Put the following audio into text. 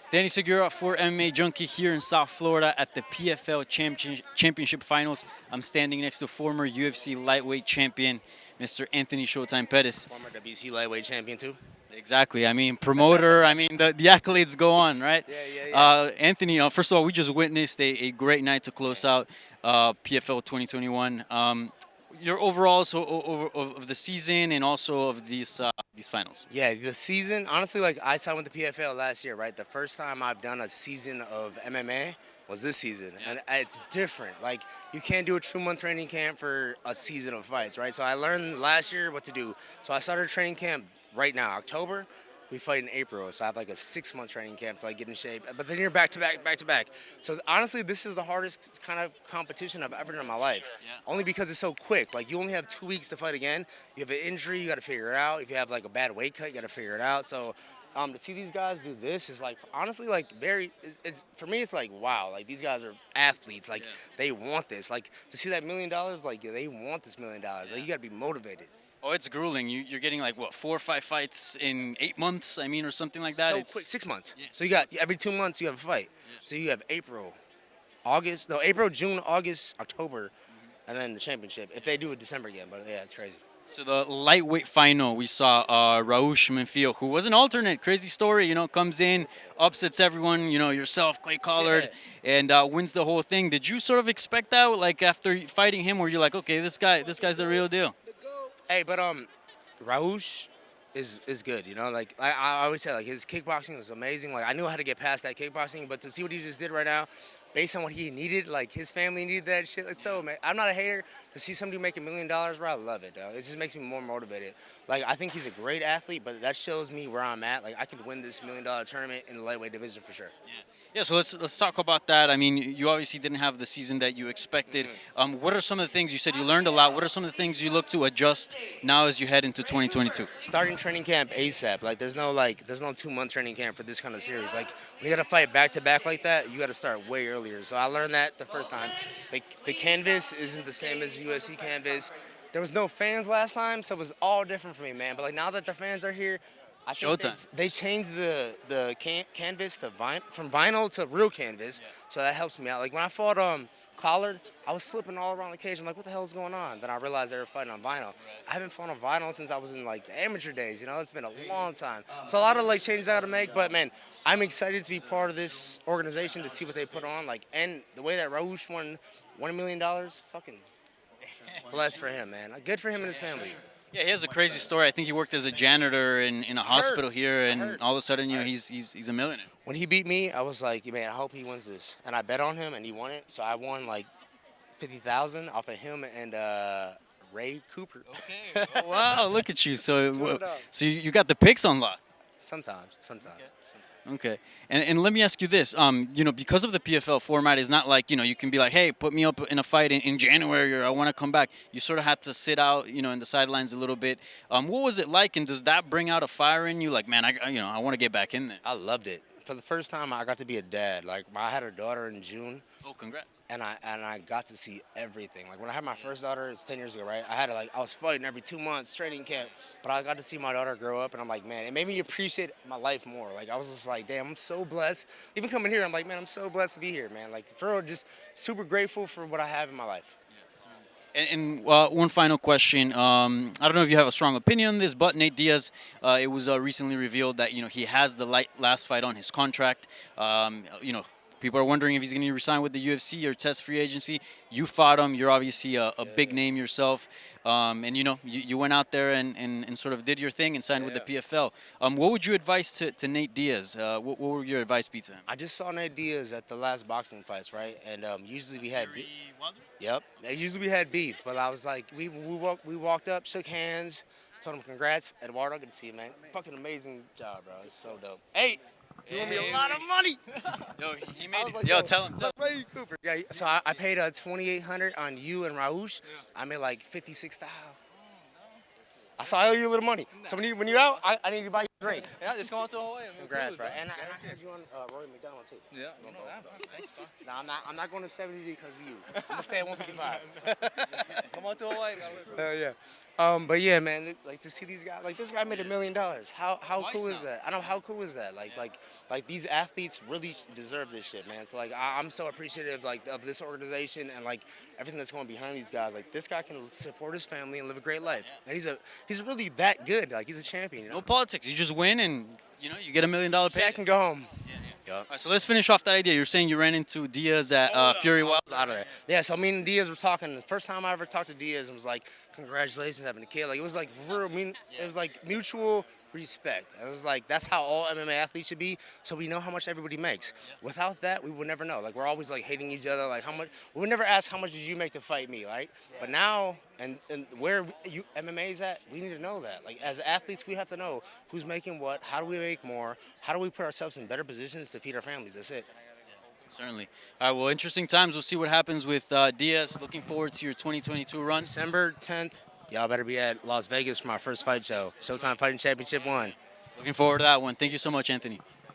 Danny Segura for MMA Junkie here in South Florida at the PFL Championship Finals. I'm standing next to former UFC lightweight champion, Mr. Anthony Showtime Pettis. Former WC lightweight champion too. Exactly. I mean, promoter. I mean, the accolades go on, right? Yeah. Anthony, first of all, we just witnessed a great night to close Man. out PFL 2021. Your overall of the season and also of these finals. Yeah, the season, honestly, like I signed with the PFL last year, right? The first time I've done a season of MMA was this season. And it's different. Like, you can't do a 2 month training camp for a season of fights, right? So I learned last year what to do. So I started training camp right now, October. We fight in April, so I have like a 6 month training camp to like get in shape. But then you're back to back, back to back. So honestly, this is the hardest kind of competition I've ever done in my life. Only because it's so quick. Like you only have 2 weeks to fight again. You have an injury, you got to figure it out. If you have like a bad weight cut, you got to figure it out. So to see these guys do this is like honestly like very. It's for me. It's like wow. Like these guys are athletes. Like they want this. Like to see that $1 million. Like they want this $1 million. Like you got to be motivated. Oh, it's grueling. You're getting like what 4 or 5 fights in 8 months. I mean, or something like that. So It's quick, 6 months. So you got every 2 months you have a fight. So you have April, August, no April, June, August, October, and then the championship. If they do it December again, but yeah, it's crazy. So the lightweight final, we saw Raush Manfio, who was an alternate. Crazy story, comes in, upsets everyone. Yourself, Clay Collard, and wins the whole thing. Did you sort of expect that, like after fighting him, where you're like, okay, this guy's the real deal? Hey, but Raush is good. Like I always say, like his kickboxing was amazing. Like I knew how to get past that kickboxing, but to see what he just did right now, based on what he needed, like his family needed that shit. It's so man. I'm not a hater. To see somebody make $1 million, bro, I love it, dog. It just makes me more motivated. Like I think he's a great athlete, but that shows me where I'm at. Like I could win this $1 million tournament in the lightweight division for sure. Yeah, so let's talk about that. I mean, you obviously didn't have the season that you expected. What are some of the things you said you learned a lot? What are some of the things you look to adjust now as you head into 2022? Starting training camp ASAP. There's no 2 month training camp for this kind of series. Like when you gotta fight back to back like that, you gotta start way earlier. So I learned that the first time. The canvas isn't the same as UFC canvas. There was no fans last time, so it was all different for me, man. But like now that the fans are here, I think Showtime. they changed the canvas to from vinyl to real canvas, so that helps me out. Like when I fought Collard, I was slipping all around the cage. I'm like, what the hell is going on? Then I realized they were fighting on vinyl. I haven't fought on vinyl since I was in like the amateur days. It's been a long time. So a lot of like changes I got to make. But man, I'm excited to be part of this organization to see what they put on. Like and the way that Raush won $1 million, fucking blessed for him, man. Good for him and his family. Yeah, he has a crazy story. I think he worked as a janitor in a hospital here, and all of a sudden, he's a millionaire. When he beat me, I was like, man, I hope he wins this. And I bet on him, and he won it. So I won like 50,000 off of him and Ray Cooper. Okay. Oh, wow, look at you. So, Turned up. so you got the picks on lock. Sometimes. Okay, and let me ask you this. Because of the PFL format, it's not like you can be like, hey, put me up in a fight in January, or I want to come back. You sort of had to sit out, in the sidelines a little bit. What was it like, and does that bring out a fire in you? Like, man, I want to get back in there. I loved it. For the first time, I got to be a dad. Like I had a daughter in June. Oh, congrats. And I got to see everything. Like when I had my first daughter, it's 10 years ago, right? I was fighting every 2 months, training camp, but I got to see my daughter grow up, and I'm like, man, it made me appreciate my life more. Like I was just like, damn, I'm so blessed. Even coming here, I'm like, man, I'm so blessed to be here, man. Like for real, just super grateful for what I have in my life. And one final question. I don't know if you have a strong opinion on this, but Nate Diaz, it was recently revealed that he has the last fight on his contract. People are wondering if he's going to resign with the UFC or test free agency. You fought him. You're obviously a big name yourself. And you went out there and sort of did your thing and signed with the PFL. What would you advise to Nate Diaz? What would your advice be to him? I just saw Nate Diaz at the last boxing fights, right? And usually we had Yep. Usually we had beef, but I was like, we walked up, shook hands, told him congrats, Eduardo. Good to see you, man. Fucking amazing job, bro. It's so dope. Hey, you owe me a lot of money. Yo, he made it. Like, Yo, tell him. Ray Cooper. Yeah. So I paid 2,800 on you and Raush. I made like 56,000. I saw I owe you a little money. So when you're out, I need to buy you a drink. Yeah, just come out to Hawaii. Congrats, bro. And I had you on Roy McDonald too. Yeah, no, thanks, bro. No, I'm not going to 70 because of you. I'm gonna stay at 155. Come out to Hawaii. Hell yeah. But yeah, man, like to see these guys, like this guy made $1 million. How Twice cool is now. that? I know how cool is that. Like these athletes really deserve this shit, man. So like I'm so appreciative like of this organization and like everything that's going behind these guys. Like this guy can support his family and live a great life. And he's really that good. Like he's a champion, you No know. politics. You just win, and you get $1 million Shaq pay. can go home. All right, so let's finish off that idea. You're saying you ran into Diaz at Fury Wild. Out of there. Yeah, so me and Diaz were talking. The first time I ever talked to Diaz, and was like, "Congratulations, having a kid." Like it was like real. It was like mutual respect. It was like that's how all MMA athletes should be. So we know how much everybody makes. Without that, we would never know. Like we're always like hating each other. Like how much we would never ask how much did you make to fight me, right? But now and where you MMA is at, we need to know that. Like as athletes, we have to know who's making what. How do we make more? How do we put ourselves in better positions to feed our families? That's it. Certainly. All right. Well, interesting times. We'll see what happens with Diaz. Looking forward to your 2022 run. December 10th, y'all better be at Las Vegas for my first fight show. Showtime Fighting Championship 1. Looking forward to that one. Thank you so much, Anthony.